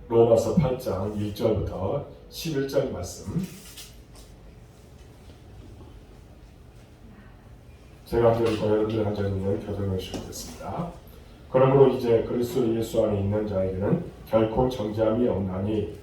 로마서 8장 1절부터 11절 말씀 제가 한 절이고 여러분들 한 절이면 교독해 주시겠습니다. 그러므로 이제 그리스도 예수 안에 있는 자에게는 결코 정죄함이 없나니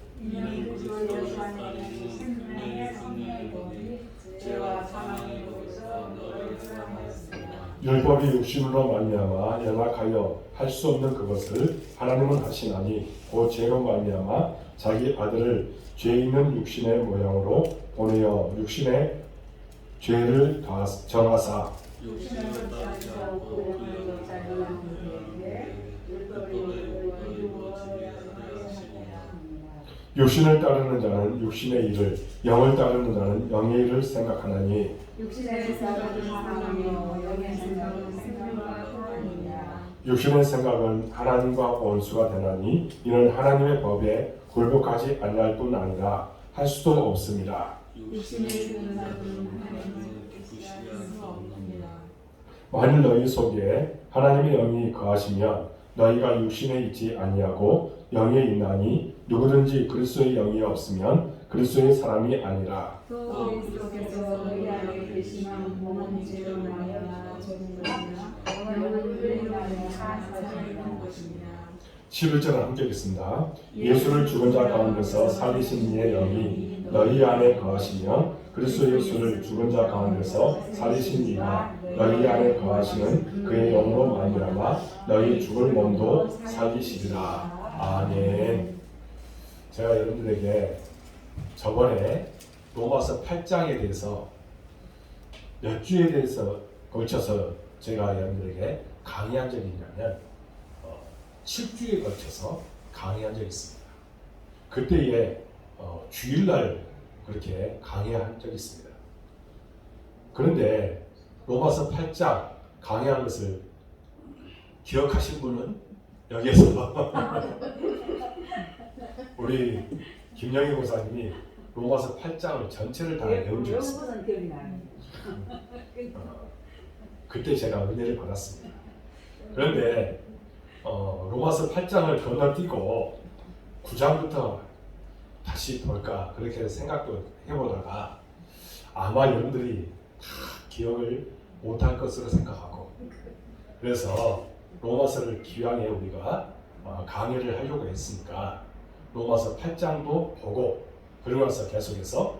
율법이 육신으로 말미암아 연약하여 할 수 없는 그것을 하나님은 하시나니 곧 죄로 말미암아 자기 아들을 죄 있는 육신의 모양으로 보내어 육신의 죄를 정하사 육신을 따르는 자는 육신의 일을, 영을 따르는 자는 영의 일을 생각하나니 육신의 생각은 사망이요 영의 생각은 생명과 구원이니라. 육신의 생각은 하나님과 원수가 되나니 이는 하나님의 법에 굴복하지 아니할 뿐 아니라 할 수도 없습니다. 육신의 생각은 하나님을 계시할 수 없느니라. 만일 너희 속에 하나님의 영이 거하시면 너희가 육신에 있지 아니하고 영에 있나니 누구든지 그리스도의 영이 없으면 그리스도의 사람이 아니라. 또 그리스도께서 너희 안에 계시면 몸은 죄로 말미암아 죽은 것이나 영은 의로 말미암아 살아있는 것이니라. 11절을 함께 읽겠습니다. 예수를 죽은 자 가운데서 살리신 이의 영이 너희 안에 거하시면 그리스도 예수를 죽은 자 가운데서 살리신 이가 너희 안에 거하시는 그의 영으로 말미암아 너희 죽을 몸도 살리시리라. 아멘. 제가 여러분들에게 저번에 로마서 8장에 대해서 몇 주에 대해서 걸쳐서 제가 여러분들에게 강의한 적이 있냐면 7주에 걸쳐서 강의한 적이 있습니다. 그때에 주일날 그렇게 강의한 적이 있습니다. 그런데 로마서 8장 강의한 것을 기억하신 분은 여기에서 우리 김영희 목사님이 로마서 8장을 전체를 다 외운 적이 있습니다. 그때 제가 은혜를 받았습니다. 그런데 로마서 8장을 건너뛰고 9장부터 다시 볼까 그렇게 생각도 해보다가 아마 여러분들이 다 기억을 못할 것으로 생각하고 그래서 로마서를 기왕에 우리가 강의를 하려고 했으니까 로마서 8장도 보고 그러고 나서 계속해서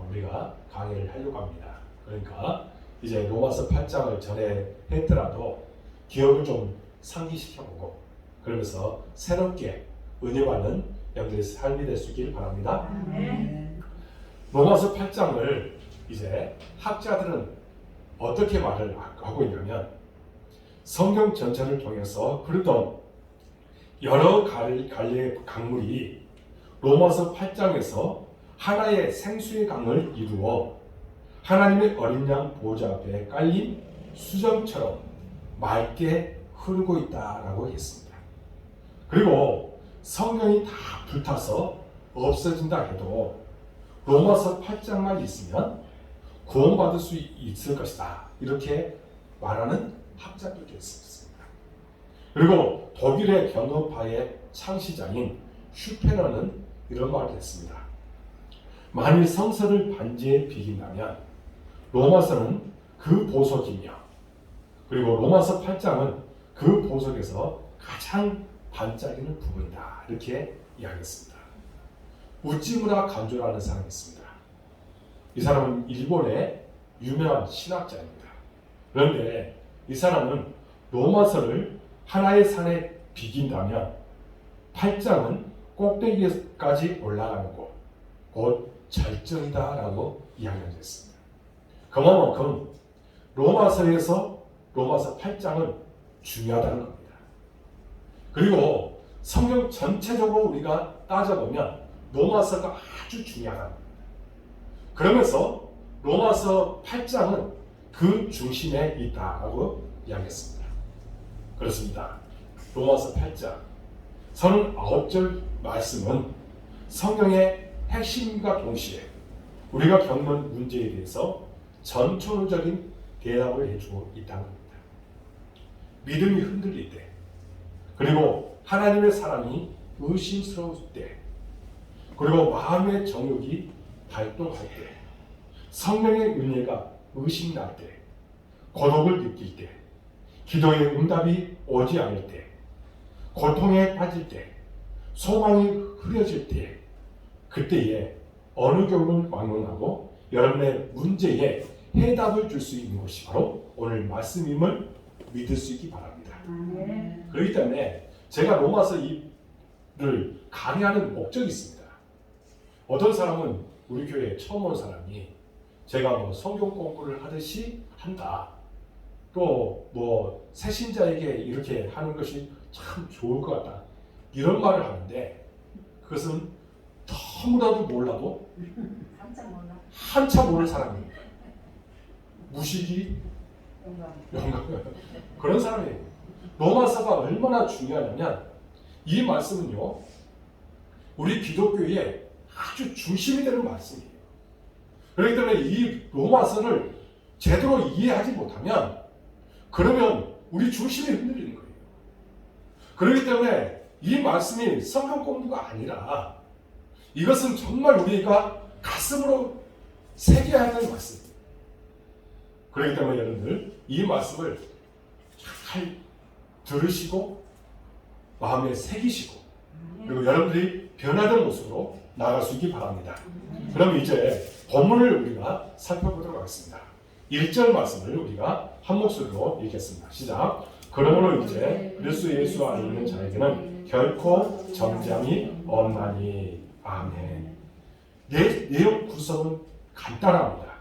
우리가 강의를 하려고 합니다. 그러니까 이제 로마서 8장을 전에 했더라도 기억을 좀 상기시켜보고 그러면서 새롭게 은혜 받는 여러분들의 삶이 될 수 있기를 바랍니다. 로마서 8장을 이제 학자들은 어떻게 말을 하고 있냐면 성경 전체를 통해서 흐르던 여러 갈래의 강물이 로마서 8장에서 하나의 생수의 강을 이루어 하나님의 어린 양 보좌 앞에 깔린 수정처럼 맑게 흐르고 있다라고 했습니다. 그리고 성령이 다 불타서 없어진다 해도 로마서 8장만 있으면 구원받을 수 있을 것이다. 이렇게 말하는 학자들도 있습니다. 그리고 독일의 경험파의 창시자인 슈페너는 이런 말을 했습니다. 만일 성서를 반지에 비긴다면 로마서는 그 보석이며 그리고 로마서 8장은 그 보석에서 가장 반짝이는 부분이다. 이렇게 이야기했습니다. 우찌무라 간조라는 사람이 있습니다. 이 사람은 일본의 유명한 신학자입니다. 그런데 이 사람은 로마서를 하나의 산에 비긴다면 8장은 꼭대기까지 올라가는 곳, 곧 절정이다라고 이야기했습니다. 그만큼 로마서에서 로마서 8장은 중요하다는 겁니다. 그리고 성경 전체적으로 우리가 따져보면 로마서가 아주 중요하다는 겁니다. 그러면서 로마서 8장은 그 중심에 있다라고 이야기했습니다. 그렇습니다. 로마서 8장 39절 말씀은 성경의 핵심과 동시에 우리가 겪는 문제에 대해서 전천후적인 대답을 해주고 있다는 겁니다. 믿음이 흔들릴 때 그리고 하나님의 사랑이 의심스러울 때, 그리고 마음의 정욕이 발동할 때, 성령의 은혜가 의심날 때, 고독을 느낄 때, 기도의 응답이 오지 않을 때, 고통에 빠질 때, 소망이 흐려질 때, 그때에 어느 경우를 막론하고 여러분의 문제에 해답을 줄 수 있는 것이 바로 오늘 말씀임을 믿을 수 있기 바랍니다. 그렇기 때문에 제가 로마서 2를 강의하는 목적이 있습니다. 어떤 사람은 우리 교회에 처음 온 사람이 제가 뭐 성경 공부를 하듯이 한다, 또 뭐 새신자에게 이렇게 하는 것이 참 좋을 것 같다, 이런 말을 하는데 그것은 너무나도 몰라도 한참 모를 사람입니다. 무식이 영광, 그런 사람이에요. 로마서가 얼마나 중요하냐면 이 말씀은요, 우리 기독교의 아주 중심이 되는 말씀이에요. 그렇기 때문에 이 로마서를 제대로 이해하지 못하면 그러면 우리 중심이 흔들리는 거예요. 그렇기 때문에 이 말씀이 성경 공부가 아니라 이것은 정말 우리가 가슴으로 새겨야 하는 말씀이에요. 그렇기 때문에 여러분들 이 말씀을 잘 들으시고 마음에 새기시고 그리고 여러분들이 변화된 모습으로 나아갈 수 있기 바랍니다. 그럼 이제 본문을 우리가 살펴보도록 하겠습니다. 1절 말씀을 우리가 한 목소리로 읽겠습니다. 시작. 그러므로 이제 그리스도 예수 안에 있는 자에게는 결코 정죄함이 없나니. 아멘. 내용 구성은 간단합니다.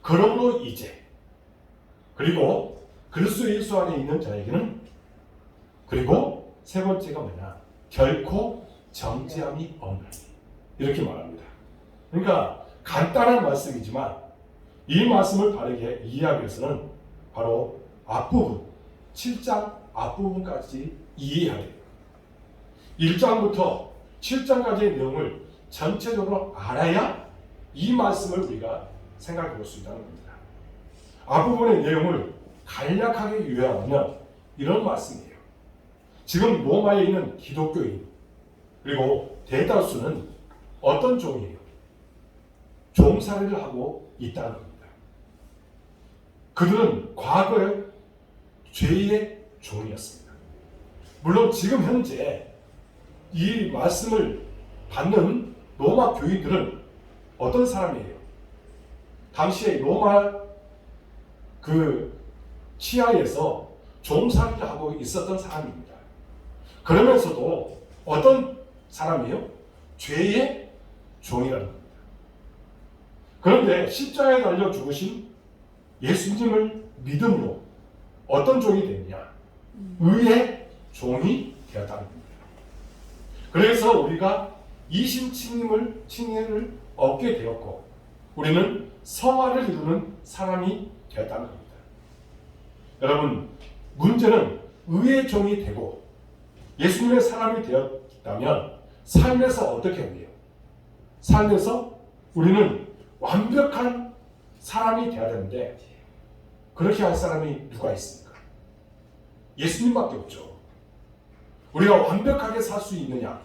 그러므로 이제, 그리고 그리스도 예수 안에 있는 자에게는, 그리고 세 번째가 뭐냐, 결코 정죄함이 없나니, 이렇게 말합니다. 그러니까 간단한 말씀이지만 이 말씀을 바르게 이해하기 위해서는 바로 앞부분, 7장 앞부분까지 이해해야 돼요. 1장부터 7장까지의 내용을 전체적으로 알아야 이 말씀을 우리가 생각해 볼 수 있다는 겁니다. 앞부분의 내용을 간략하게 요약하면 이런 말씀이에요. 지금 로마에 있는 기독교인, 그리고 대다수는 어떤 종이에요? 종살이를 하고 있다는 겁니다. 그들은 과거에 죄의 종이었습니다. 물론 지금 현재 이 말씀을 받는 로마 교인들은 어떤 사람이에요? 당시에 로마 그 치하에서 종살이를 하고 있었던 사람입니다. 그러면서도 어떤 사람이에요? 죄의 종이라는 겁니다. 그런데 십자가에 달려 죽으신 예수님을 믿음으로 어떤 종이 됐냐? 의의 종이 되었다는 겁니다. 그래서 우리가 칭의를 얻게 되었고 우리는 성화를 이루는 사람이 되었다는 겁니다. 여러분, 문제는 의의 종이 되고 예수님의 사람이 되었다면 삶에서 어떻게 해요? 삶에서 우리는 완벽한 사람이 되어야 되는데 그렇게 할 사람이 누가 있습니까? 예수님밖에 없죠. 우리가 완벽하게 살 수 있느냐?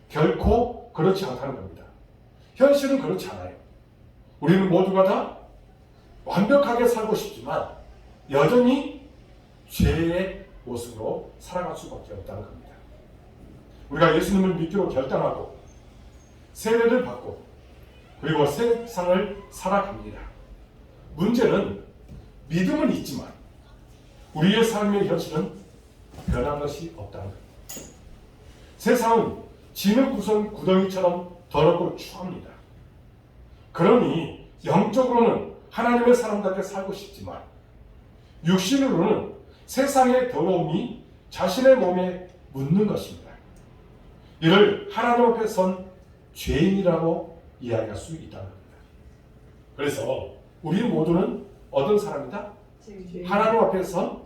결코 그렇지 않다는 겁니다. 현실은 그렇지 않아요. 우리는 모두가 다 완벽하게 살고 싶지만 여전히 죄의 모습으로 살아갈 수밖에 없다는 겁니다. 우리가 예수님을 믿기로 결단하고 세례를 받고 그리고 세상을 살아갑니다. 문제는 믿음은 있지만 우리의 삶의 현실은 변한 것이 없다는 겁니다. 세상은 진흙 구덩이처럼 더럽고 추합니다. 그러니 영적으로는 하나님의 사람답게 살고 싶지만 육신으로는 세상의 더러움이 자신의 몸에 묻는 것입니다. 이를 하나님 앞에 선 죄인이라고 이야기할 수 있다는 겁니다. 그래서 우리 모두는 어떤 사람이다? 하나님 앞에 선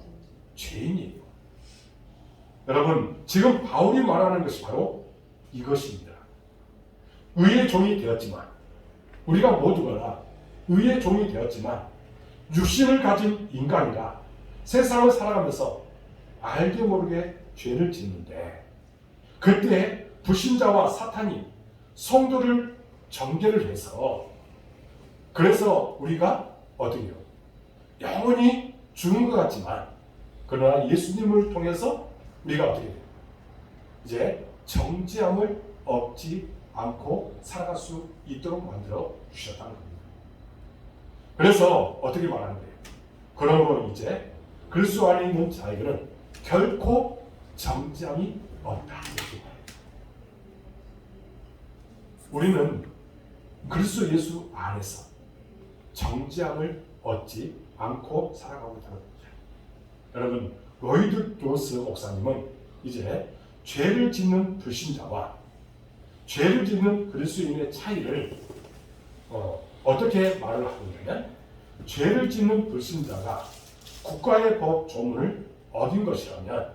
죄인이에요. 여러분, 지금 바울이 말하는 것이 바로 이것입니다. 의의 종이 되었지만 우리가 모두가 의의 종이 되었지만 육신을 가진 인간이라 세상을 살아가면서 알게 모르게 죄를 짓는데 그때 불신자와 사탄이 성도를 정죄를 해서 그래서 우리가 어떻게 해요? 영원히 죽은 것 같지만 그러나 예수님을 통해서 우리가 어떻게 돼요? 이제 정죄함을 얻지 않고 살아갈 수 있도록 만들어 주셨다는 겁니다. 그래서 어떻게 말하는 거예요? 그러므로 이제 그리스도 안에 있는 자에게는 결코 정죄함이 없다. 우리는 그리스도 예수 안에서 정죄함을 얻지 않고 살아가고 있다는 겁니다. 여러분, 로이드 조스 목사님은 이제 죄를 짓는 불신자와 죄를 짓는 그리스도인의 차이를 어떻게 말을 하고 있냐면, 죄를 짓는 불신자가 국가의 법 조문을 어긴 것이라면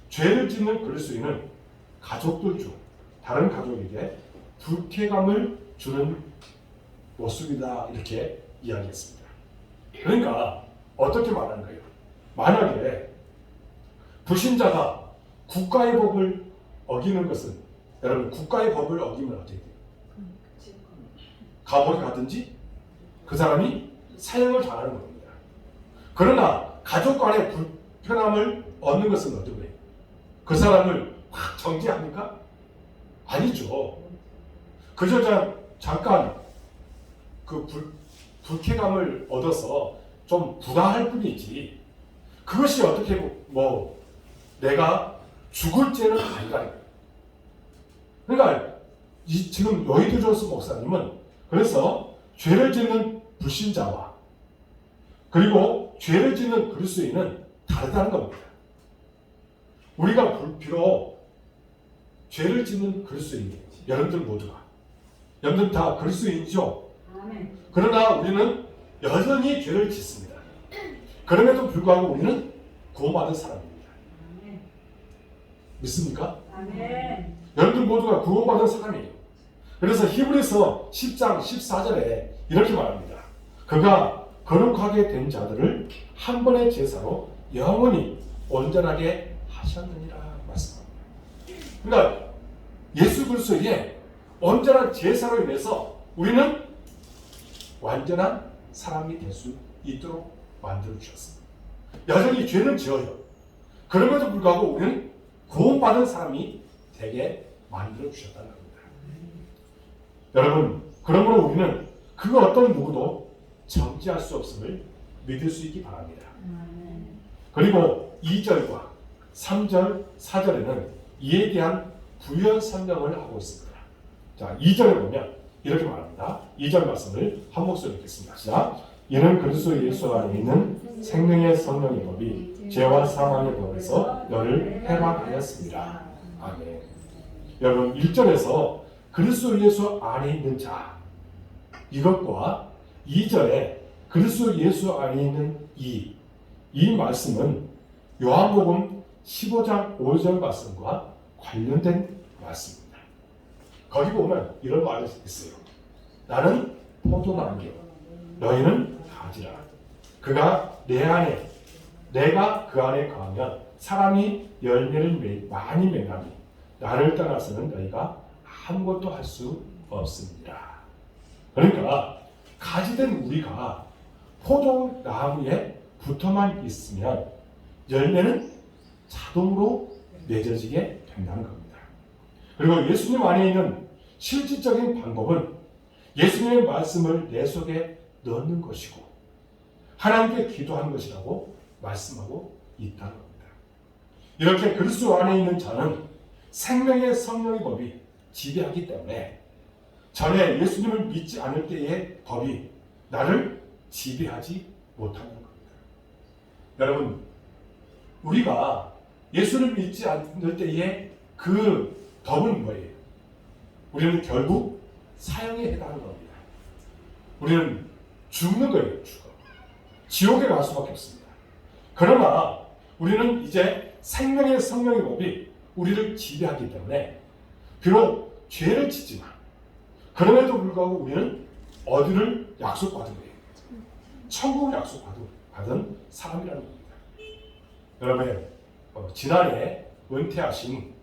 죄를 짓는 그리스도인은 가족들 중 다른 가족에게 불쾌감을 주는 모습이다, 이렇게 이야기했습니다. 그러니까 어떻게 말하는 거예요? 만약에 불신자가 국가의 법을 어기는 것은, 여러분, 국가의 법을 어기면 어떻게 돼요? 감옥에 가든지 그 사람이 사형을 당하는 겁니다. 그러나 가족 간의 불편함을 얻는 것은 어떤 거예요? 그 사람을 확 정죄합니까? 아니죠. 그저 잠깐 그 불쾌감을 얻어서 좀 부당할 뿐이지, 그것이 어떻게 내가 죽을 죄는 아니다. 그러니까 지금 로이드 존스 목사님은 그래서 죄를 짓는 불신자와 그리고 죄를 짓는 그리스도인은 다르다는 겁니다. 우리가 비록 죄를 짓는 그리스도인이에요. 여러분들 모두가. 여러분들 다 그리스도인이죠. 그러나 우리는 여전히 죄를 짓습니다. 그럼에도 불구하고 우리는 구원받은 사람입니다. 믿습니까? 아멘. 여러분들 모두가 구원받은 사람이에요. 그래서 히브리서 10장 14절에 이렇게 말합니다. 그가 거룩하게 된 자들을 한 번의 제사로 영원히 온전하게 하셨느니라 말씀합니다. 그러니까 예수 그리스도의 온전한 제사로 인해서 우리는 완전한 사람이 될 수 있도록 만들어 주셨습니다. 여전히 죄는 지어요. 그럼에도 불구하고 우리는 구원받은 사람이 되게 만들어 주셨다는 겁니다. 여러분, 그러므로 우리는 그 어떤 누구도 정죄할 수 없음을 믿을 수 있기 바랍니다. 그리고 2절과 3절, 4절에는 이에 대한 부연 설명을 하고 있습니다. 자, 2절에 보면 이렇게 말합니다. 2절 말씀을 한 목소리로 읽겠습니다. 시작. 이는 그리스도 예수 안에 있는 생명의 성령의 법이 죄와 사망의 법에서 너를 해방하였습니다. 아멘. 여러분, 1절에서 그리스도 예수 안에 있는 자, 이것과 2절에 그리스도 예수 안에 있는 이 말씀은 요한복음 15장 5절 말씀과 관련된 말씀입니다. 거기 보면 이런 말이 있어요. 나는 포도나무요, 너희는 가지라. 그가 내 안에, 내가 그 안에 거하면 사람이 열매를 많이 맺나니 나를 떠나서는 너희가 아무것도 할 수 없습니다. 그러니까 가지된 우리가 포도나무에 붙어만 있으면 열매는 자동으로 맺어지게 된다는 겁니다. 그리고 예수님 안에 있는 실질적인 방법은 예수님의 말씀을 내 속에 넣는 것이고 하나님께 기도하는 것이라고 말씀하고 있다는 겁니다. 이렇게 그리스도 안에 있는 자는 생명의 성령의 법이 지배하기 때문에 전에 예수님을 믿지 않을 때의 법이 나를 지배하지 못하는 겁니다. 여러분, 우리가 예수를 믿지 않을 때의 그 법은 뭐예요? 우리는 결국 사형에 해당하는 겁니다. 우리는 죽는 거예요. 죽어. 지옥에 갈 수밖에 없습니다. 그러나 우리는 이제 생명의 성령의 법이 우리를 지배하기 때문에 비록 죄를 짓지만 그럼에도 불구하고 우리는 어디를 약속받은 거예요? 천국을 약속받은 사람이라는 겁니다. 여러분, 지난해 은퇴하신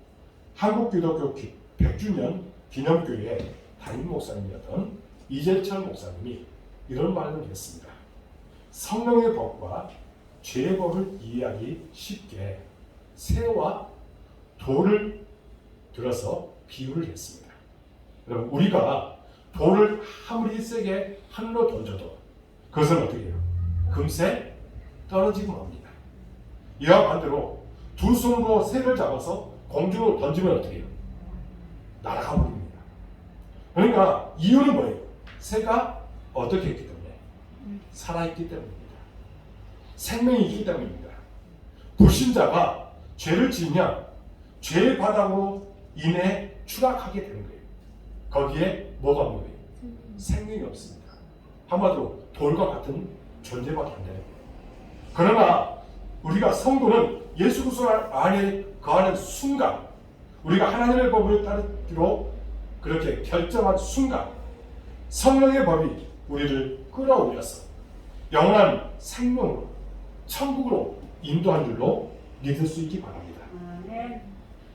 한국기독교 100주년 기념교회 담임 목사님이었던 이재철 목사님이 이런 말을 했습니다. 성령의 법과 죄의 법을 이해하기 쉽게 새와 돌을 들어서 비유를 했습니다. 여러분, 우리가 돌을 아무리 세게 하늘로 던져도 그것은 어떻게 해요? 금세 떨어지고 맙니다. 이와 반대로 두 손으로 새를 잡아서 공중으로 던지면 어떻게 해요? 날아가 버립니다. 그러니까 이유는 뭐예요? 새가 어떻게 했기 때문에? 살아있기 때문입니다. 생명이 있기 때문입니다. 불신자가 죄를 지으면 죄의 바닥으로 인해 추락하게 되는 거예요. 거기에 뭐가 없는 거예요? 생명이 없습니다. 한마디로 돌과 같은 존재밖에 안 되는 거예요. 그러나 우리가 성도는 예수 그리스도 안에 거하는 순간, 우리가 하나님의 법을 따르기로 그렇게 결정한 순간, 성령의 법이 우리를 끌어올려서 영원한 생명으로, 천국으로 인도한 줄로 믿을 수 있기 바랍니다.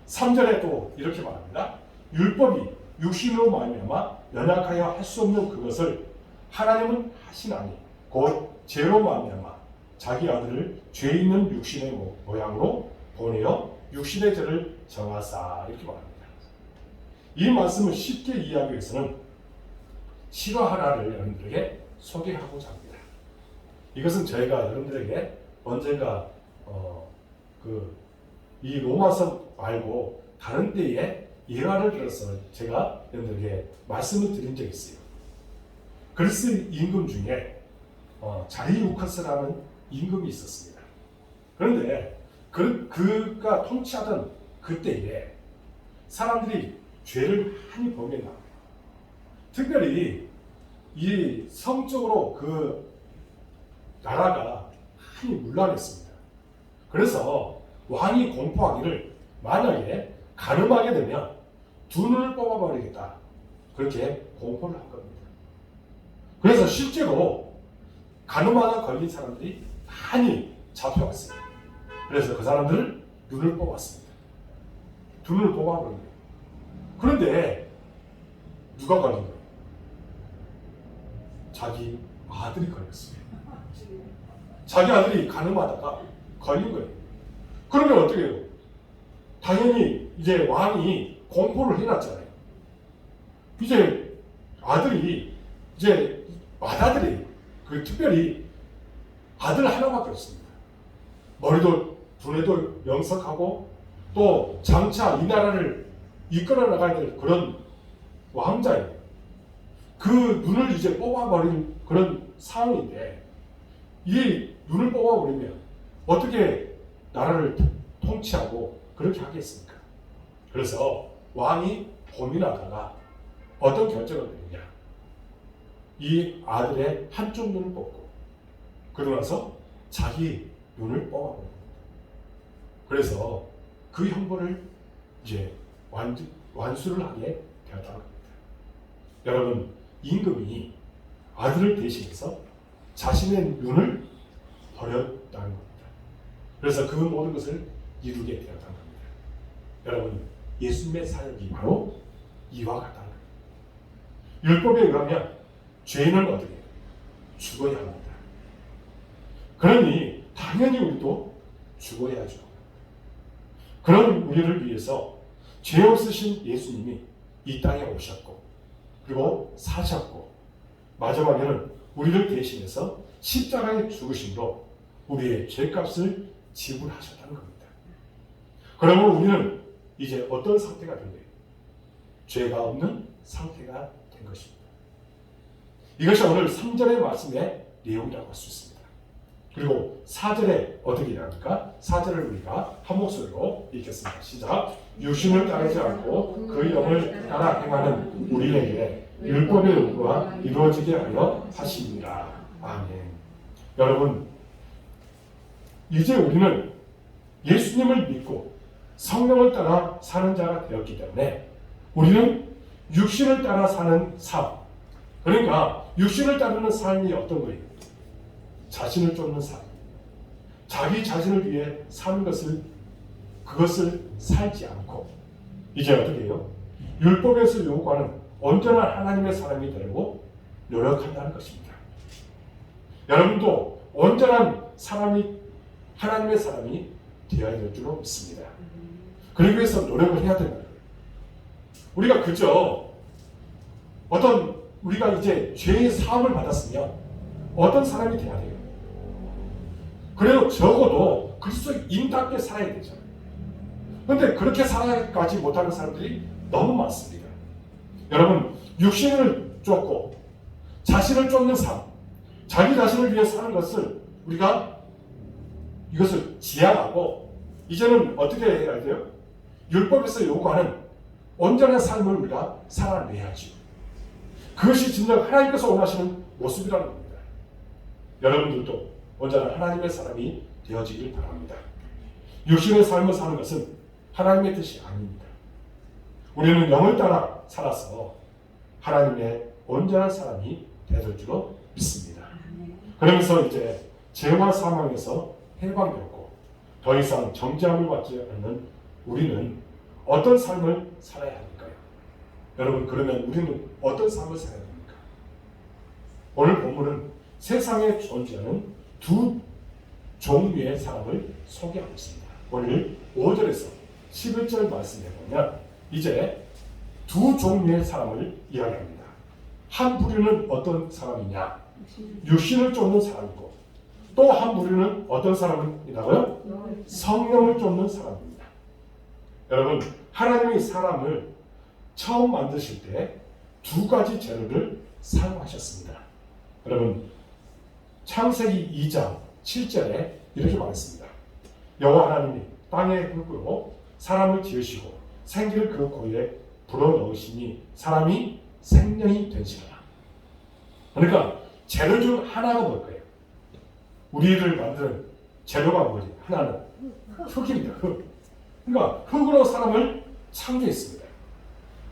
3절에 또 이렇게 말합니다. 율법이 육신으로 말미암아 연약하여 할 수 없는 그것을 하나님은 하시나니 곧 죄로 말미암아 자기 아들을 죄 있는 육신의 모양으로 보내어 육신의 죄를 정하사, 이렇게 말합니다. 이 말씀을 쉽게 이해하기 위해서는 실화 하나를 여러분들에게 소개하고자 합니다. 이것은 저희가 여러분들에게 언젠가 이 로마서 말고 다른 때에 예화를 들어서 제가 여러분들에게 말씀을 드린 적이 있어요. 그리스 임금 중에 자리우커스라는 임금이 있었습니다. 그런데 그가 통치하던 그때에 사람들이 죄를 많이 범했나 봐요. 특별히 이 성적으로 그 나라가 많이 문란했습니다. 그래서 왕이 공포하기를 만약에 가늠하게 되면 두 눈을 뽑아버리겠다, 그렇게 공포를 한 겁니다. 그래서 실제로 가늠하다 걸린 사람들이 많이 잡혀왔어요. 그래서 그 사람들을 눈을 뽑았습니다. 두 눈을 뽑아버린 거예요. 그런데 누가 걸린 거예요? 자기 아들이 걸렸어요. 자기 아들이 가늠하다가 걸린 거예요. 그러면 어떻게 해요? 당연히 이제 왕이 공포를 해놨잖아요. 이제 아들이 이제 맏아들이 특별히 아들 하나밖에 없습니다. 머리도 두뇌도 영석하고 또 장차 이 나라를 이끌어 나가야 될 그런 왕자예요. 그 눈을 이제 뽑아버린 그런 상황인데, 이 눈을 뽑아버리면 어떻게 나라를 통치하고 그렇게 하겠습니까? 그래서 왕이 고민하다가 어떤 결정을 내리냐, 이 아들의 한쪽 눈을 뽑고 그러고 나서 자기 눈을 뽑아버립니다. 그래서 그 형벌을 이제 완수를 하게 되었다는 겁니다. 여러분, 임금이 아들을 대신해서 자신의 눈을 버렸다는 겁니다. 그래서 그 모든 것을 이루게 되었다는 겁니다. 여러분, 예수님의 사역이 바로 이와 같다는 겁니다. 율법에 의하면 죄인은 어떻게 해요? 죽어야 합니다. 그러니 당연히 우리도 죽어야죠. 그런 우리를 위해서 죄 없으신 예수님이 이 땅에 오셨고, 그리고 사셨고, 마지막에는 우리를 대신해서 십자가에 죽으심으로 우리의 죄값을 지불하셨다는 겁니다. 그러면 우리는 이제 어떤 상태가 된 거예요? 죄가 없는 상태가 된 것입니다. 이것이 오늘 3절의 말씀의 내용이라고 할 수 있습니다. 그리고 4절에 어떻게 해야 합니까? 4절을 우리가 한 목소리로 읽겠습니다. 시작. 육신을 따르지 않고 그 영을 따라 행하는 우리에게 율법의 의무가 이루어지게 하여 하십니다. 아멘. 여러분, 이제 우리는 예수님을 믿고 성령을 따라 사는 자가 되었기 때문에 우리는 육신을 따라 사는 삶, 그러니까 육신을 따르는 삶이 어떤 거예요? 자신을 쫓는 삶, 자기 자신을 위해 사는 것을, 그것을 살지 않고 이제 어떻게 해요? 율법에서 요구하는 온전한 하나님의 사람이 되려고 노력한다는 것입니다. 여러분도 온전한 사람이 하나님의 사람이 되어야 될 줄로 믿습니다. 그러기 위해서 노력을 해야 된다. 우리가 그저 우리가 이제 죄의 사함을 받았으면 어떤 사람이 돼야 돼요. 그래도 적어도 그리스도인답게 살아야 되잖아요. 그런데 그렇게 살아가지 못하는 사람들이 너무 많습니다. 여러분, 육신을 쫓고 자신을 쫓는 삶, 자기 자신을 위해 사는 것을 우리가 이것을 지향하고 이제는 어떻게 해야 돼요? 율법에서 요구하는 온전한 삶을 우리가 살아내야죠. 그것이 진정 하나님께서 원하시는 모습이라는 겁니다. 여러분들도 온전한 하나님의 사람이 되어지길 바랍니다. 육신의 삶을 사는 것은 하나님의 뜻이 아닙니다. 우리는 영을 따라 살아서 하나님의 온전한 사람이 되어질 줄로 믿습니다. 그러면서 이제 죄와 사망에서 해방되었고 더 이상 정죄함을 받지 않는 우리는 어떤 삶을 살아야 할까요? 여러분, 그러면 우리는 어떤 삶을 살아야 됩니까? 오늘 본문은 세상에 존재하는 두 종류의 사람을 소개하고 있습니다. 오늘 5절에서 11절 말씀에 보면 이제 두 종류의 사람을 이야기합니다. 한 부류는 어떤 사람이냐? 육신을 쫓는 사람이고 또 한 부류는 어떤 사람이라고요? 성령을 쫓는 사람입니다. 여러분, 하나님이 사람을 처음 만드실 때 두 가지 재료를 사용하셨습니다. 여러분, 창세기 2장 7절에 이렇게 말했습니다. 여호와 하나님이 땅의 흙으로 사람을 지으시고 생기를 그 코에 불어넣으시니 사람이 생명이 된지라. 그러니까 재료 중 하나가 뭘 거예요? 우리를 만드는 재료가 뭐지? 하나는 흙입니다. 흙. 그러니까 흙으로 사람을 창조했습니다.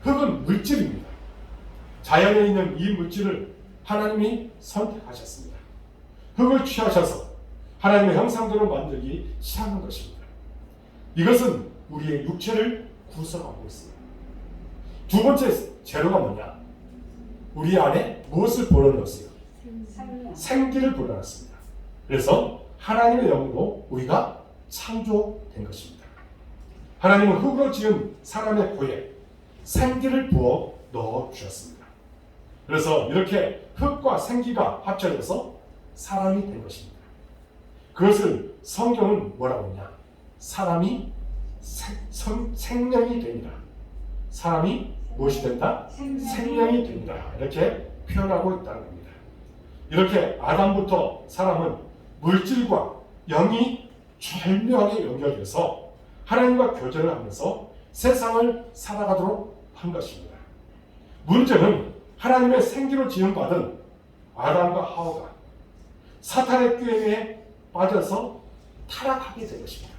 흙은 물질입니다. 자연에 있는 이 물질을 하나님이 선택하셨습니다. 흙을 취하셔서 하나님의 형상대로 만들기 시작한 것입니다. 이것은 우리의 육체를 구성하고 있습니다. 두 번째 재료가 뭐냐? 우리 안에 무엇을 불어넣었어요? 생기를 불어넣었습니다. 그래서 하나님의 영으로 우리가 창조된 것입니다. 하나님은 흙으로 지은 사람의 코에 생기를 부어 넣어 주셨습니다. 그래서 이렇게 흙과 생기가 합쳐져서 사람이 된 것입니다. 그것을 성경은 뭐라고 하냐? 사람이 생명이 됩니다. 사람이 무엇이 된다? 생명이 됩니다. 이렇게 표현하고 있다는 겁니다. 이렇게 아담부터 사람은 물질과 영이 절묘하게 연결돼서 하나님과 교제를 하면서 세상을 살아가도록 한 것입니다. 문제는 하나님의 생기로 지음받은 아담과 하와가 사탄의 꾀에 빠져서 타락하게 된 것입니다.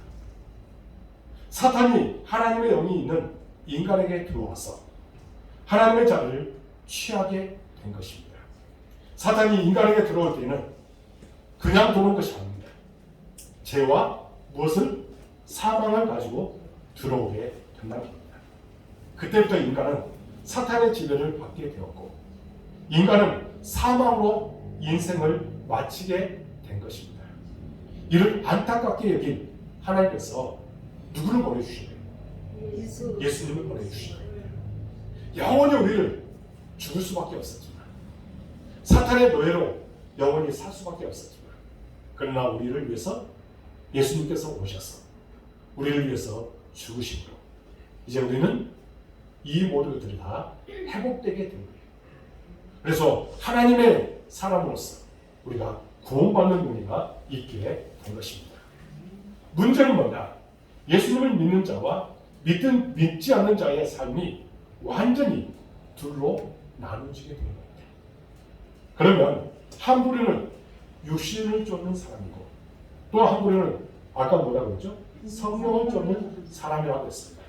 사탄이 하나님의 영이 있는 인간에게 들어와서 하나님의 자리를 취하게 된 것입니다. 사탄이 인간에게 들어올 때는 그냥 들어온 것이 아닙니다. 죄와 무엇을? 사망을 가지고 들어오게 된다는 겁니다. 그때부터 인간은 사탄의 지배를 받게 되었고 인간은 사망으로 인생을 마치게 된 것입니다. 이를 안타깝게 여긴 하나님께서 누구를 보내주시나요? 예수님을 보내주시나요? 영원히 우리를 죽을 수밖에 없었지만 사탄의 노예로 영원히 살 수밖에 없었지만 그러나 우리를 위해서 예수님께서 오셔서 우리를 위해서 죽으심으로 이제 우리는 이 모든 것들이 다 회복되게 된 거예요. 그래서 하나님의 사람으로서 우리가 구원받는 은혜가 있게 된 것입니다. 문제는 뭐냐? 예수님을 믿는 자와 믿지 않는 자의 삶이 완전히 둘로 나누어지게 된 겁니다. 그러면 한 부류는 육신을 쫓는 사람이고 또 한 부류는 아까 뭐라고 했죠? 성령을 쫓는 사람이라고 했습니다.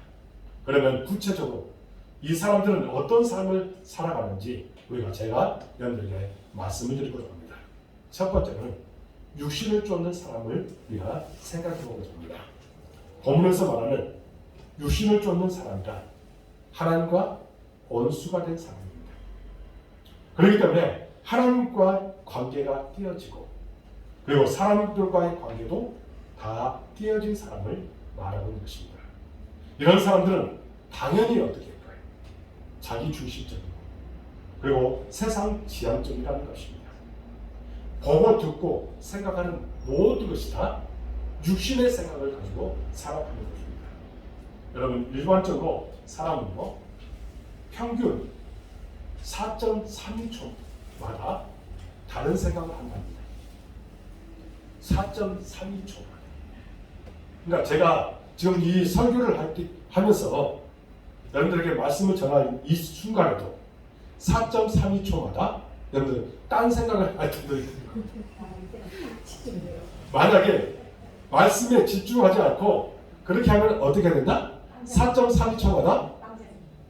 그러면 구체적으로 이 사람들은 어떤 삶을 살아가는지 제가 여러분들에게 말씀을 드리고자 합니다. 첫 번째는 육신을 쫓는 사람을 우리가 생각해 보고자 합니다. 본문에서 말하는 육신을 쫓는 사람이란 하나님과 원수가 된 사람입니다. 그렇기 때문에 하나님과 관계가 띄어지고 그리고 사람들과의 관계도 다 띄어진 사람을 말하고 있는 것입니다. 이런 사람들은 당연히 어떻게 할까요? 자기 중심적이고 그리고 세상 지향적이라는 것입니다. 보고 듣고 생각하는 모든 것이 다 육신의 생각을 가지고 살아가는 것입니다. 여러분 일반적으로 사람은요 평균 4.32초마다 다른 생각을 한답니다. 4.32초. 그러니까 제가 지금 이 설교를 하면서 여러분들에게 말씀을 전할 이 순간에도 4.32초마다 여러분들 딴 생각을 할 때도 만약에 말씀에 집중하지 않고 그렇게 하면 어떻게 된다? 4.32초마다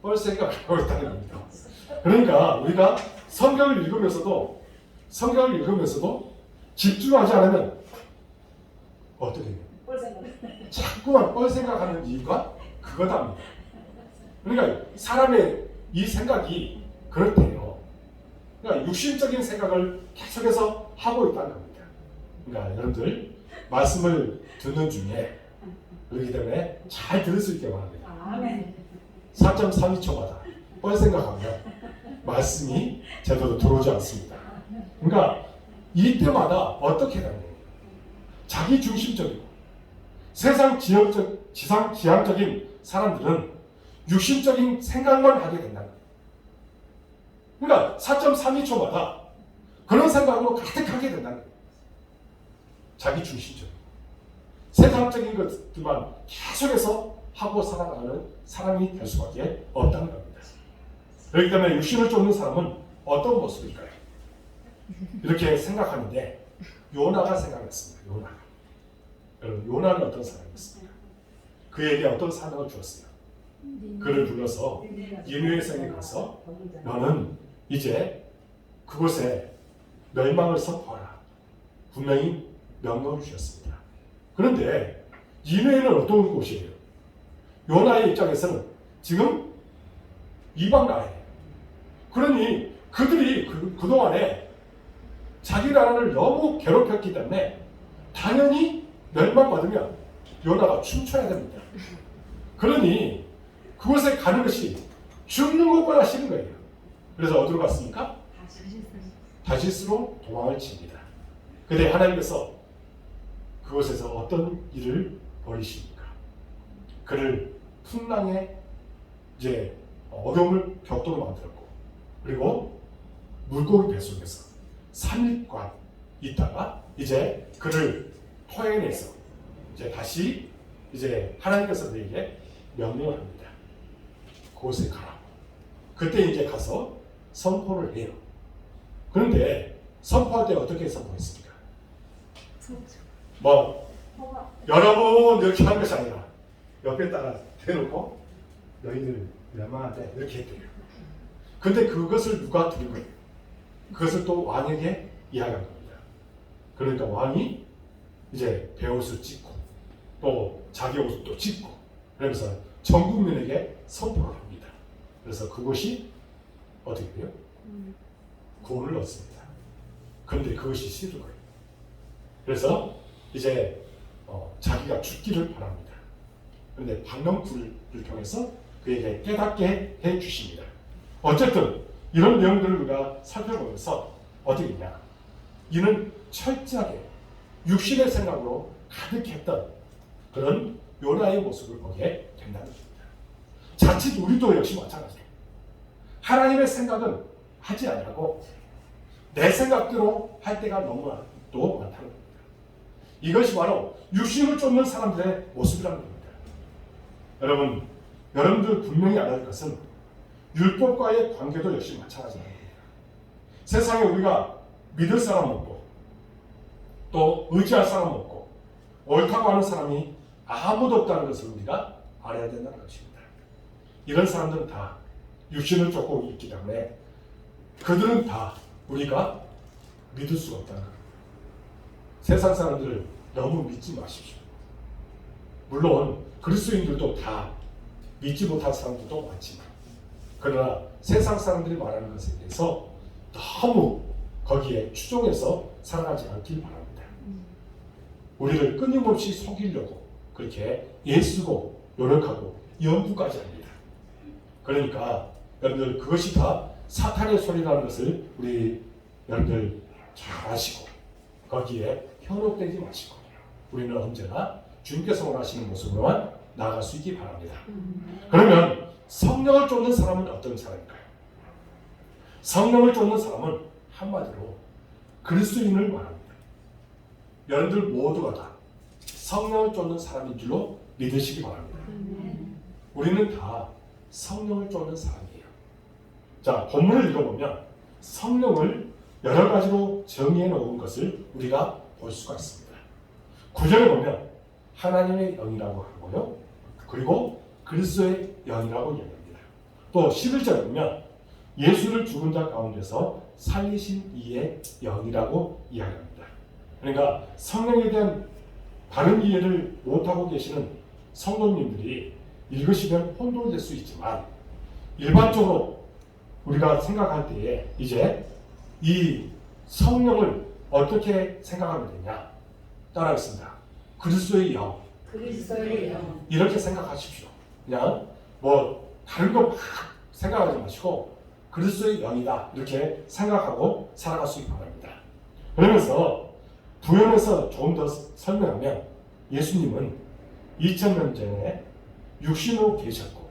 뻘 생각을 하고 있다는 겁니다. 그러니까 우리가 성경을 읽으면서도 집중하지 않으면 어떻게 돼요? 자꾸만 뻘 생각하는 이유가 그거답니다. 그러니까 사람의 이 생각이 그렇대요. 그러니까 육신적인 생각을 계속해서 하고 있다는 겁니다. 그러니까 여러분들 말씀을 듣는 중에 그렇기 때문에 잘 들을 수 있게 바랍니다. 4.32초마다 뻘 생각하면 말씀이 제대로 들어오지 않습니다. 그러니까 이때마다 어떻게 되는 거예요? 자기 중심적이고 세상 지향적인 사람들은 육신적인 생각만 하게 된다. 그러니까 4.32초마다 그런 생각으로 가득하게 된다는 거예요. 자기 중심적인 세상적인 것들만 계속해서 하고 살아가는 사람이 될 수밖에 없다는 겁니다. 그렇기 때문에 육신을 쫓는 사람은 어떤 모습일까요? 이렇게 생각하는데 요나가 생각했습니다. 여러분 요나는 어떤 사람이었습니까? 그에게 어떤 사명을 주었어요? 그를 불러서 니느웨 성에 가서 너는 이제 그곳에 멸망을 선포하라. 분명히 명령을 주셨습니다. 그런데 니느웨는 어떤 곳이에요? 요나의 입장에서는 지금 이방 나라예요. 그러니 그들이 그동안에 자기 나라를 너무 괴롭혔기 때문에 당연히 멸망받으면 요나가 춤춰야 됩니다. 그러니 그곳에 가는 것이 죽는 것보다 싫은 거예요. 그래서 어디로 갔습니까? 다시스로 도망을 칩니다. 그때 하나님께서 그곳에서 어떤 일을 벌이십니까? 그를 풍랑에 이제 어려움을 겪도록 만들었고 그리고 물고기 뱃속에서 3일간 있다가 이제 그를 토해내서 이제 다시 이제 하나님께서 그에게 명령을 합니다. 그곳에 가라. 그때 이제 가서 선포를 해요. 그런데 선포할 때 어떻게 선포했습니까? 뭐 여러분 이렇게 하는 것이 아니라 옆에다가 대놓고 너희들 멸망한다 이렇게 했대요. 근데 그것을 누가 들은 거예요? 그것을 또 왕에게 이야기한 겁니다. 그러니까 왕이 이제 베옷을 찢고 또 자기 옷을 또 찢고 그러면서 전 국민에게 선포를 합니다. 그래서 그것이 어떻게 돼요? 구원을 얻습니다. 그런데 그것이 싫은 거예요. 그래서 이제 자기가 죽기를 바랍니다. 그런데 방명구를 통해서 그에게 깨닫게 해 주십니다. 어쨌든 이런 내용들을 우리가 살펴보면서 어떻게 있냐? 이는 철저하게 육신의 생각으로 가득했던 그런 요나의 모습을 보게 된다는 것입니다. 자칫 우리도 역시 마찬가지예요. 하나님의 생각은 하지 아니하고 내 생각대로 할 때가 너무 또 많다는 겁니다. 이것이 바로 육신을 쫓는 사람들의 모습이라는 겁니다. 여러분들 분명히 알아야 할 것은 율법과의 관계도 역시 마찬가지입니다. 세상에 우리가 믿을 사람 없고 또 의지할 사람 없고 옳다고 하는 사람이 아무도 없다는 것을 우리가 알아야 된다는 것입니다. 이런 사람들은 다 육신을 쫓고 있기 때문에 그들은 다 우리가 믿을 수가 없다는 겁니다. 세상 사람들을 너무 믿지 마십시오. 물론 그리스도인들도 다 믿지 못할 사람들도 많지만 그러나 세상 사람들이 말하는 것에 대해서 너무 거기에 추종해서 살아가지 않길 바랍니다. 우리를 끊임없이 속이려고 그렇게 애쓰고 노력하고 연구까지 합니다. 그러니까 여러분들 그것이 다 사탄의 소리라는 것을 우리 여러분들 잘 아시고 거기에 현혹되지 마시고 우리는 언제나 주님께서 원하시는 모습으로만 나아갈 수 있기 바랍니다. 그러면 성령을 쫓는 사람은 어떤 사람일까요? 성령을 쫓는 사람은 한마디로 그리스도인을 말합니다. 여러분들 모두가 다 성령을 쫓는 사람인 줄로 믿으시기 바랍니다. 우리는 다 성령을 쫓는 사람이에요. 자, 본문을 읽어보면 성령을 여러 가지로 정의해 놓은 것을 우리가 볼 수가 있습니다. 9절에 보면 하나님의 영이라고 하고요. 그리고 그리스도의 영이라고 이야기합니다. 또 11절에 보면 예수를 죽은 자 가운데서 살리신 이의 영이라고 이야기합니다. 그러니까 성령에 대한 다른 이해를 못하고 계시는 성도님들이 읽으시면 혼돈될 수 있지만 일반적으로 우리가 생각할 때에 이제 이 성령을 어떻게 생각하면 되냐? 따라하겠습니다. 그리스도의 영. 그리스도의 영. 이렇게 생각하십시오. 그냥 뭐 다른 거 막 생각하지 마시고 그리스도의 영이다 이렇게 생각하고 살아갈 수 있기 바랍니다. 그러면서 부연해서 조금 더 설명하면 예수님은 2000년 전에 육신으로 계셨고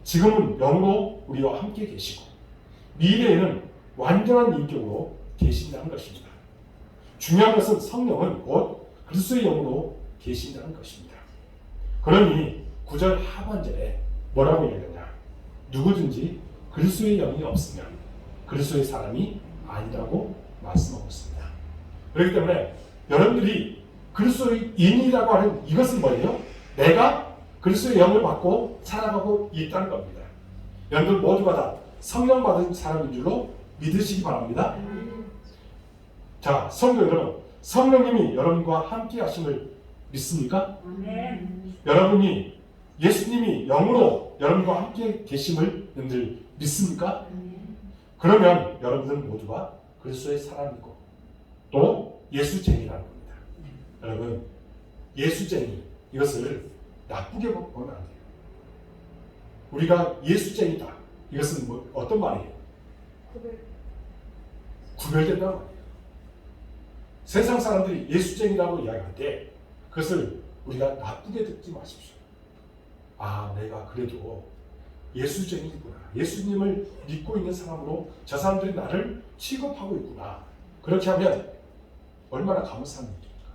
지금은 영으로 우리와 함께 계시고 미래에는 완전한 인격으로 계신다는 것입니다. 중요한 것은 성령은 곧 그리스도의 영으로 계신다는 것입니다. 그러니 9절 하반절에 뭐라고 얘기하냐? 누구든지 그리스도의 영이 없으면 그리스도의 사람이 아니라고 말씀하고 있습니다. 그렇기 때문에 여러분들이 그리스도의 인이라고 하는 이것은 뭐예요? 내가 그리스도의 영을 받고 살아가고 있다는 겁니다. 여러분들 모두가 다 성령 받은 사람인 줄로 믿으시기 바랍니다. 자, 성도 여러분, 성령님이 여러분과 함께 하심을 믿습니까? 여러분이 예수님이 영으로 여러분과 함께 계심을 여러분들 믿습니까? 그러면 여러분들 모두가 그리스도의 사람이고 또 예수쟁이라는 겁니다. 여러분, 예수쟁이 이것을 나쁘게 보면 안 돼요. 우리가 예수쟁이다. 이것은 뭐 어떤 말이에요? 구별된다는 말이에요. 세상 사람들이 예수쟁이라고 이야기할 때 그것을 우리가 나쁘게 듣지 마십시오. 아, 내가 그래도 예수쟁이구나. 예수님을 믿고 있는 사람으로 저 사람들이 나를 취급하고 있구나. 그렇게 하면 얼마나 감사한 일입니까?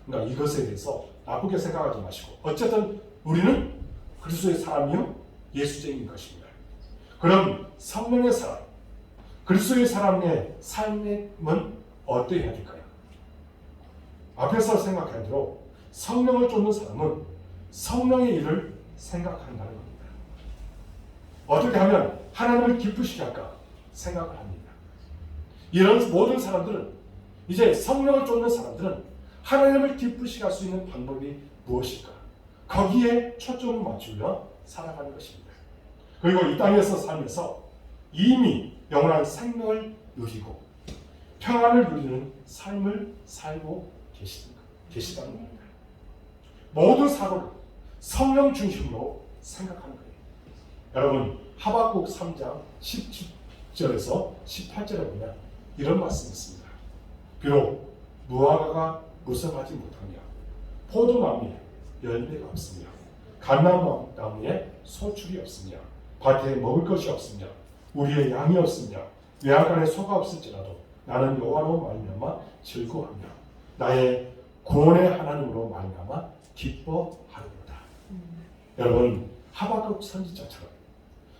그러니까 이것에 대해서 나쁘게 생각하지 마시고 어쨌든 우리는 그리스도의 사람이요 예수쟁이인 것입니다. 그럼 성령의 사람, 그리스도의 사람의 삶은 어떠해야 될까요? 앞에서 생각한 대로 성령을 쫓는 사람은 성령의 일을 생각한다는 겁니다. 어떻게 하면 하나님을 기쁘시게 할까 생각을 합니다. 이런 모든 사람들은 이제 성령을 쫓는 사람들은 하나님을 기쁘시게 할 수 있는 방법이 무엇일까? 거기에 초점을 맞추며 살아가는 것입니다. 그리고 이 땅에서 살면서 이미 영원한 생명을 누리고 평안을 누리는 삶을 살고 계시다는 겁니다. 모든 사고를 성령 중심으로 생각하는 거예요. 여러분, 하박국 3장 17절에서 18절에 보면 이런 말씀이 있습니다. 비록 무화과가 무성하지 못하며 포도나무에 열매가 없으며 감람나무에 소출이 없으며 밭에 먹을 것이 없으며 우리의 양이 없으며 외양간에 소가 없을지라도 나는 여호와로 말미암아 즐거워하며 나의 구원의 하나님으로 말미암아 기뻐하리로다. 여러분, 하박국 선지자처럼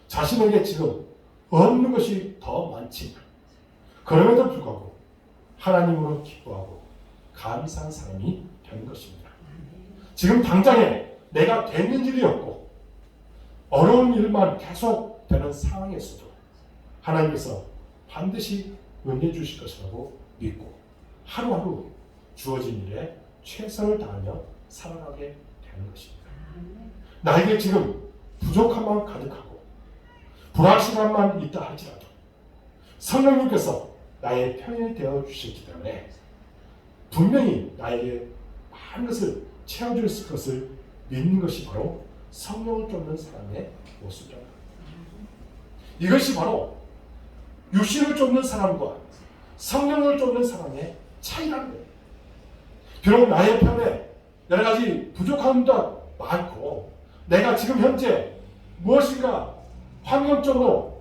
자신에게 지금 없는 것이 더 많지만 그럼에도 불구하고 하나님으로 기뻐하고 감사한 사람이 되는 것입니다. 지금 당장에 내가 되는 일이 없고 어려운 일만 계속 되는 상황에서도 하나님께서 반드시 은혜 주실 것이라고 믿고 하루하루 주어진 일에 최선을 다하며 살아가게 되는 것입니다. 나에게 지금 부족함만 가득하고 불확실함만 있다 할지라도 성령님께서 나의 편이 되어 주셨기 때문에 분명히 나에게 많은 것을 채워줄 것을 믿는 것이 바로 성령을 쫓는 사람의 모습이라는 겁니다. 이것이 바로 육신을 쫓는 사람과 성령을 쫓는 사람의 차이라는 거예요. 비록 나의 편에 여러 가지 부족함도 많고 내가 지금 현재 무엇인가 환경적으로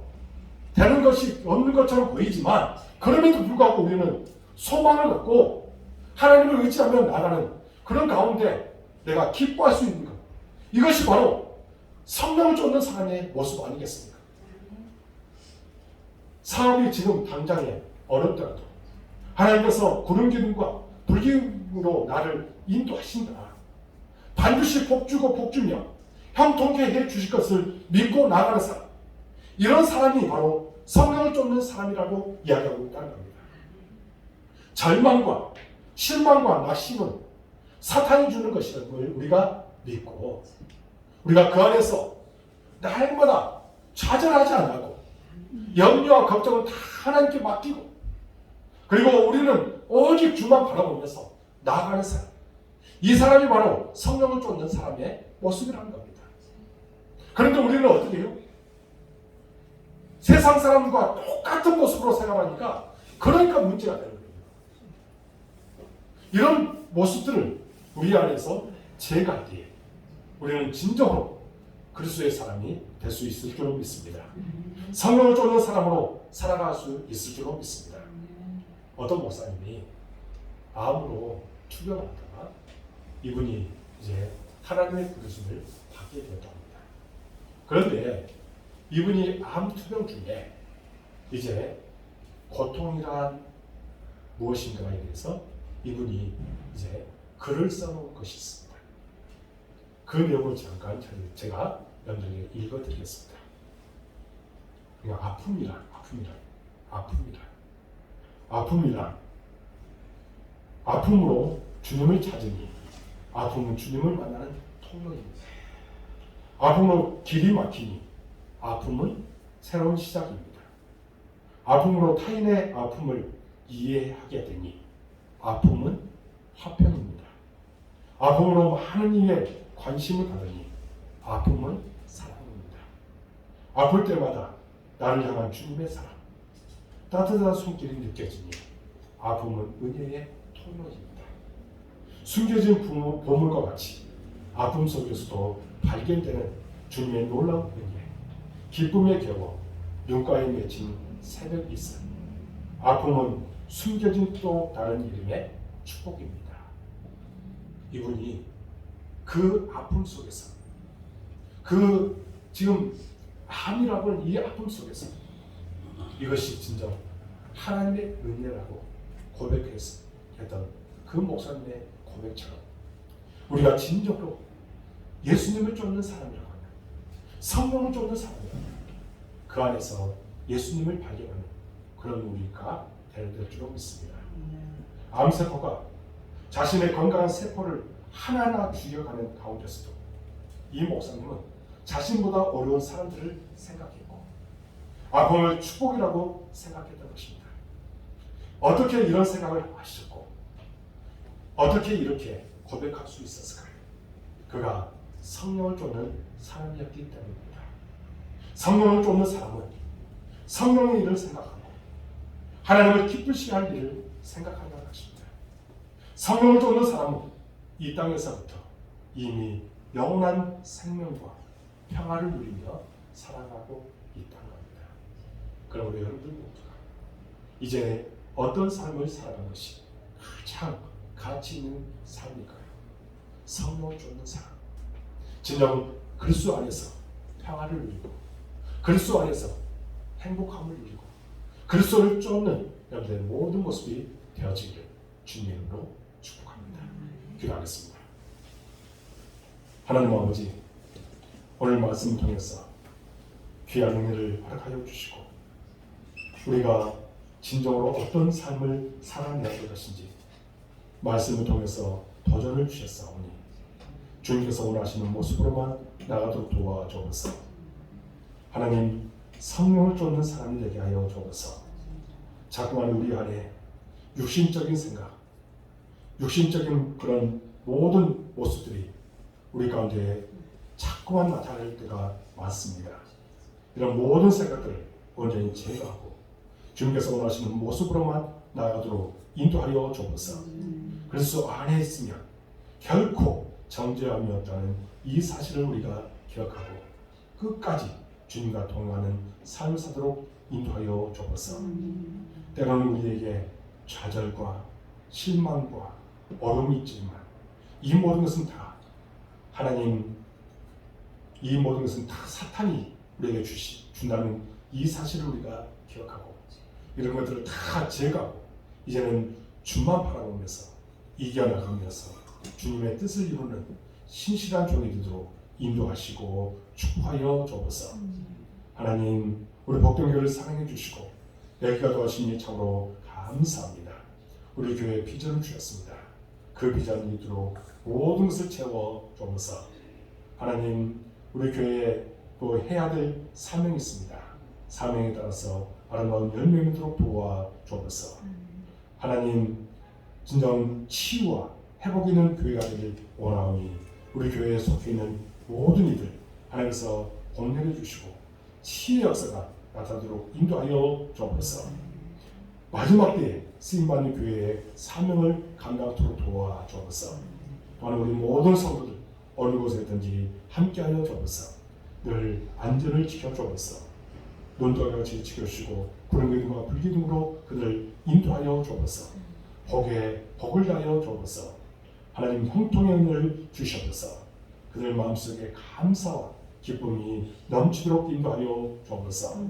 되는 것이 없는 것처럼 보이지만 그럼에도 불구하고 우리는 소망을 갖고 하나님을 의지하며 나가는 그런 가운데 내가 기뻐할 수 있는 것, 이것이 바로 성령을 쫓는 사람의 모습 아니겠습니까? 사업이 지금 당장에 어렵더라도 하나님께서 구름 기둥과 불 기둥으로 나를 인도하신다. 반드시 복주고 복주며 형통케 해 주실 것을 믿고 나가는 사람, 이런 사람이 바로 성령을 쫓는 사람이라고 이야기하고 있다는 겁니다. 절망과 실망과 낙심은 사탄이 주는 것이라는 걸 우리가 믿고 우리가 그 안에서 날마다 좌절하지 않고 염려와 걱정은 다 하나님께 맡기고 그리고 우리는 오직 주만 바라보면서 나아가는 사람, 이 사람이 바로 성령을 쫓는 사람의 모습이라는 겁니다. 그런데 우리는 어떻게 해요? 세상 사람과 똑같은 모습으로 생각하니까 그러니까 문제가 되는 거예요. 이런 모습들을 우리 안에서 제거할 때에 우리는 진정으로 그리스도의 사람이 될 수 있을 줄 믿습니다. 성령을 쫓는 사람으로 살아갈 수 있을 줄 믿습니다. 어떤 목사님이 암으로 투병하다가 이분이 이제 하나님의 부르심을 받게 되었다 합니다. 그런데 이분이 암 투병 중에 이제 고통이란 무엇인가에 대해서 이분이 이제 글을 써놓은 것이 있습니다. 그 내용을 잠깐 제가 여러분에게 읽어드리겠습니다. 그러니까 아픔이란 아픔으로 주님을 찾으니 아픔은 주님을 만나는 통로입니다. 아픔으로 길이 막히니 아픔은 새로운 시작입니다. 아픔으로 타인의 아픔을 이해하게 되니 아픔은 화평입니다. 아픔으로 많은 이의 관심을 받으니 아픔은 사랑입니다. 아플 때마다 나를 향한 주님의 사랑, 따뜻한 손길이 느껴지니 아픔은 은혜의 통로입니다. 숨겨진 보물과 같이 아픔 속에서도 발견되는 주님의 놀라운 은혜, 기쁨에 겨워 눈가에 맺힌 새벽 이슬, 아픔은 숨겨진 또 다른 이름의 축복입니다. 이분이 그 아픔 속에서 그 지금 암이라고 하는 이 아픔 속에서 이것이 진정 하나님의 은혜라고 고백했던 그 목사님의 고백처럼 우리가 진정으로 예수님을 쫓는 사람이라고 하면 성령을 쫓는 사람이라고 하면 그 안에서 예수님을 발견하는 그런 우리가 될 줄로 믿습니다. 암세포가 자신의 건강한 세포를 하나하나 죽여가는 가운데서도 이 목사님은 자신보다 어려운 사람들을 생각했고 아픔을 축복이라고 생각했던 것입니다. 어떻게 이런 생각을 하셨고 어떻게 이렇게 고백할 수 있었을까요? 그가 성령을 쫓는 사람이었기 때문입니다. 성령을 쫓는 사람은 성령의 일을 생각하고 하나님을 기쁘시게 할 일을 생각한다는 것입니다. 성령을 쫓는 사람은 이 땅에서부터 이미 영원한 생명과 평화를 누리며 살아가고 있다는 겁니다. 그럼 우리 여러분들 모두가 이제 어떤 삶을 살아가는 것이 가장 가치 있는 삶일까요? 성령을 쫓는 삶. 진정 그리스도 안에서 평화를 누리고 그리스도 안에서 행복함을 누리고 그리스도를 쫓는 여러분들의 모든 모습이 되어지기를 주님의 이름으로 축복합니다. 기도하겠습니다. 하나님 아버지, 오늘 말씀을 통해서 귀한 은혜를 허락하여 주시고 우리가 진정으로 어떤 삶을 살아내야 할 것인지 말씀을 통해서 도전을 주셨사오니 주님께서 원하시는 모습으로만 나가도록 도와주옵소서. 하나님, 성령을 쫓는 사람이 되게 하여 주옵소서. 자꾸만 우리 안에 육신적인 생각, 육신적인 그런 모든 모습들이 우리 가운데 자꾸만 나타날 때가 많습니다. 이런 모든 생각들을 온전히 제거하고 주님께서 원하시는 모습으로만 나아가도록 인도하여 주옵소서. 그리스도 안에 있으면 결코 정죄함이 없다는 이 사실을 우리가 기억하고 끝까지 주님과 동행하는 삶을 사도록 인도하여 주옵소서. 때로는 우리에게 좌절과 실망과 어려움이 있지만 이 모든 것은 다 하나님, 이 모든 것은 다 사탄이 우리에게 준다는 이 사실을 우리가 기억하고 이런 것들을 다 제거하고 이제는 주만 바라보면서 이겨나가면서 주님의 뜻을 이루는 신실한 종이 되도록 인도하시고 축복하여 주옵소서. 하나님, 우리 복동교를 사랑해 주시고 여기가 도와주시니 참으로 감사합니다. 우리 교회에 비전을 주셨습니다. 그 비전을 이루도록 모든 것을 채워 주옵소서. 하나님, 우리 교회에 또 해야 될 사명이 있습니다. 사명에 따라서 아름다운 열매를 맺도록 도와 주옵소서. 하나님, 진정 치유와 회복이 있는 교회가 되길 원하오니 우리 교회에 속해 있는 모든 이들 하나님께서 권면해 주시고 치유의 역사가 나타나도록 인도하여 주옵소서. 마지막 때에 쓰임받는 교회의 사명을 감당토록 도와 주옵소서. 또한 우리 모든 성도들 어느 곳에 있든지 함께하여 주옵소서. 늘 안전을 지켜 주옵소서. 논두와 같이 지켜주시고 구름 기둥과 불기둥으로 그들을 인도하여 주옵소서. 복에 복을 다하여 주옵소서. 하나님 형통의 은혜를 주시옵소서. 그들 마음속에 감사와 기쁨이 넘치도록 인도하여 주옵소서.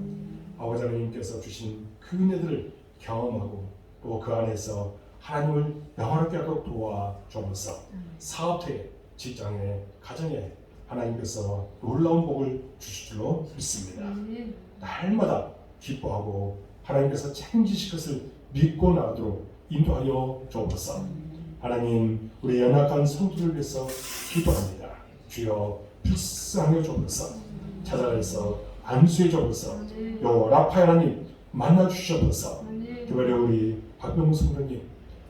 아버지 하나님께서 주신 그 은혜들을 경험하고 또 그 안에서 하나님을 영화롭게 하도록 도와 주옵소서. 사업에, 직장에, 가정에 하나님께서 놀라운 복을 주실 줄로 믿습니다. 날마다 기뻐하고 하나님께서 책임지실 것을 믿고 나가도록 인도하여 주옵소서. 하나님, 우리 연약한 성도를 위해서 기도합니다. 주여 불쌍하여 주옵소서. 찾아가서 안수해 주옵소서. 여호와 라파 하나님 만나 주시옵소서. 특별히 우리 박병무 성도님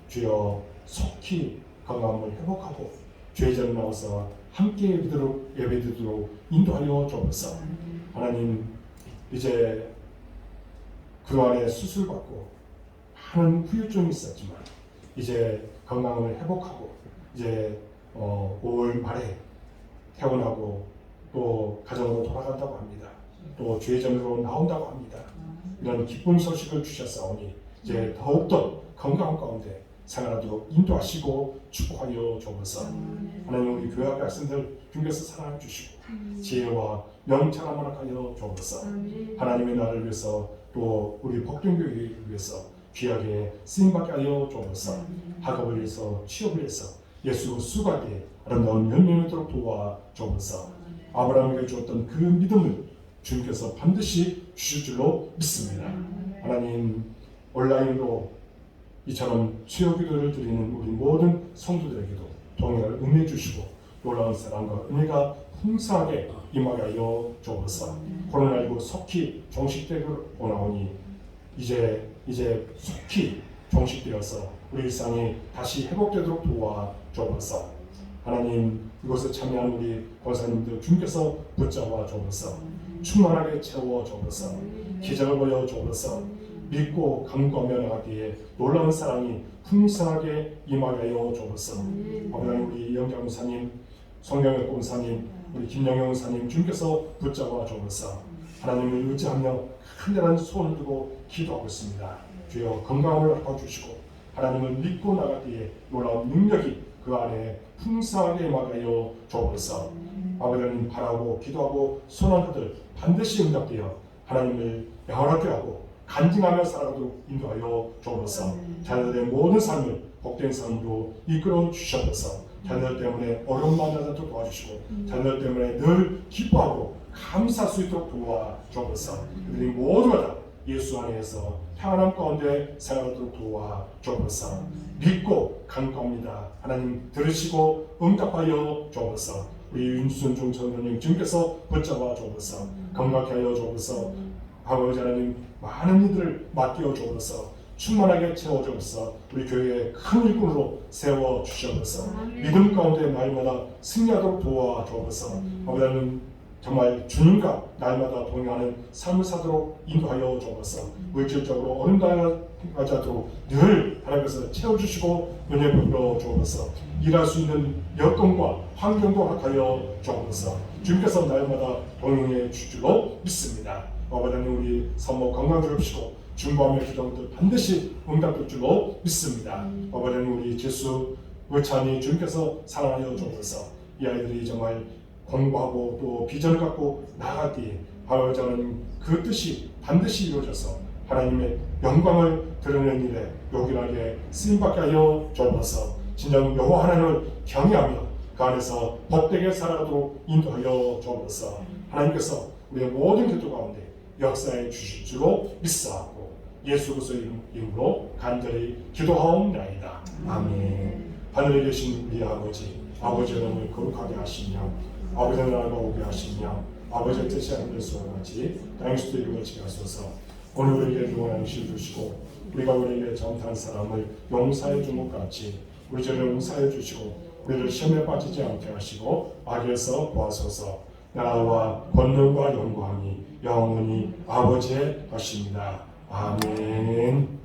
주여 속히 건강을 회복하고 죄전에 나와서 함께 예배드리도록 인도하여 주옵소서. 하나님, 이제 그동안에 수술받고 많은 후유증이 있었지만 이제 건강을 회복하고 이제 5월 말에 퇴원하고 또 가정으로 돌아간다고 합니다. 또 죄전으로 나온다고 합니다. 이런 기쁜 소식을 주셨사오니 이제 더욱더 건강 가운데 생활하도록 인도하시고 축복하여 주옵소서. 하나님, 우리 교회 백성들 주께서 사랑해 주시고 지혜와 명철을 허락하여 주옵소서. 하나님의 나라를 위해서 또 우리 복된교회를 위해서 귀하게 쓰임받게 하여 주옵소서. 학업을 위해서 취업을 위해서 예수 수고하게 아름다운 열매를 맺도록 도와 주옵소서. 아브라함에게 주었던 그 믿음을 주님께서 반드시 주실 줄로 믿습니다. 하나님, 온라인으로 이처럼 수요 기도를 드리는 우리 모든 성도들에게도 동행을 응해 주시고 놀라운 사랑과 은혜가 풍성하게 임하게 하여 주옵소서. 코로나19 속히 종식되고 오나오니 이제 속히 종식되어서 우리 일상이 다시 회복되도록 도와 주옵소서. 하나님, 이곳에 참여한 우리 권사님들 주님께서 붙잡아 주옵소서. 충만하게 채워 주옵소서. 기적을 보여 주옵소서. 믿고 간구하며 나가기에 놀라운 사랑이 풍성하게 임하게 하여 주옵소서. 하나님, 우리 영경 목사님, 송경혁 목사님, 우리 김영영 목사님 주님께서 붙잡아 주옵소서. 하나님을 의지하며 큰절한 손을 들고 기도하고 있습니다. 주여 건강을 허락주시고 하나님을 믿고 나가기에 놀라운 능력이 그 안에 풍성하게 임하게 하여 주옵소서. 아버지 하나님, 바라고 기도하고 소원한 그들 반드시 응답되어 하나님을 영원하게 하고 간증하며 살아가도록 인도하여 주옵소서. 자녀들의 모든 삶을 복된 삶으로 이끌어 주셔서 자녀들 때문에 어려움 만나도록 도와주시고 자녀들 때문에 늘 기뻐하고 감사할 수 있도록 도와 주옵소서. 그들이 모두가 예수 안에서 평안함 가운데 생활하도록 도와 주옵소서. 믿고 간구합니다. 하나님 들으시고 응답하여 주옵소서. 우리 윤순종 전도님 주님께서 붙잡아 주옵소서. 건강케 하여 주옵소서. 아버지 하나님 많은 이들을 맡겨 주옵소서. 충만하게 채워주옵소서. 우리 교회의 큰 일꾼으로 세워주시옵소서. 믿음 가운데 날마다 승리하도록 도와주옵소서. 아버지 하나님 정말 주님과 날마다 동행하는 삶을 사도록 인도하여 주옵소서. 물질적으로 어른당하지 않도록 늘 하나님께서 채워주시고 은혜 베풀어 주옵소서. 일할 수 있는 여건과 환경도 허락하여 주옵소서. 주님께서 날마다 동행해 주시기로 믿습니다. 아버지 하나님 우리 산모 건강 주옵시고 중보하며 기도들 반드시 응답될 줄로 믿습니다. 아버지 하나님 우리 제수 의찬이 주님께서 사랑하여 주옵소서. 이 아이들이 정말 공부하고 또 비전을 갖고 나아갈 때에 아버지 하나님 그 뜻이 반드시 이루어져서 하나님의 영광을 드러내는 일에 요긴하게 쓰임받게 하여 주옵소서. 진정 여호와 하나님을 경외하며 그 안에서 복되게 살아가도록 인도하여 주옵소서. 하나님께서 우리의 모든 기도 가운데 역사해 주실 줄로 믿사옵고 예수 그리스도의 이름으로 간절히 기도하옵나이다. 아멘. 하늘에 계신 우리 아버지의 이름을 거룩하게 하시며 아버지의 나라가 오게 하시며 아버지의 뜻이 하늘에서 같이 땅에서도 이루어지게 하소서. 오늘 우리에게 좋은 양식을 주시고 우리가 우리에게 잘못한 사람을 용서해 준 것 같이 우리 죄를 용서해 주시고 우리를 시험에 빠지지 않게 하시고 악에서 구하소서. 나라와 권능과 영광이 영원히 아버지의 것입니다. 아멘.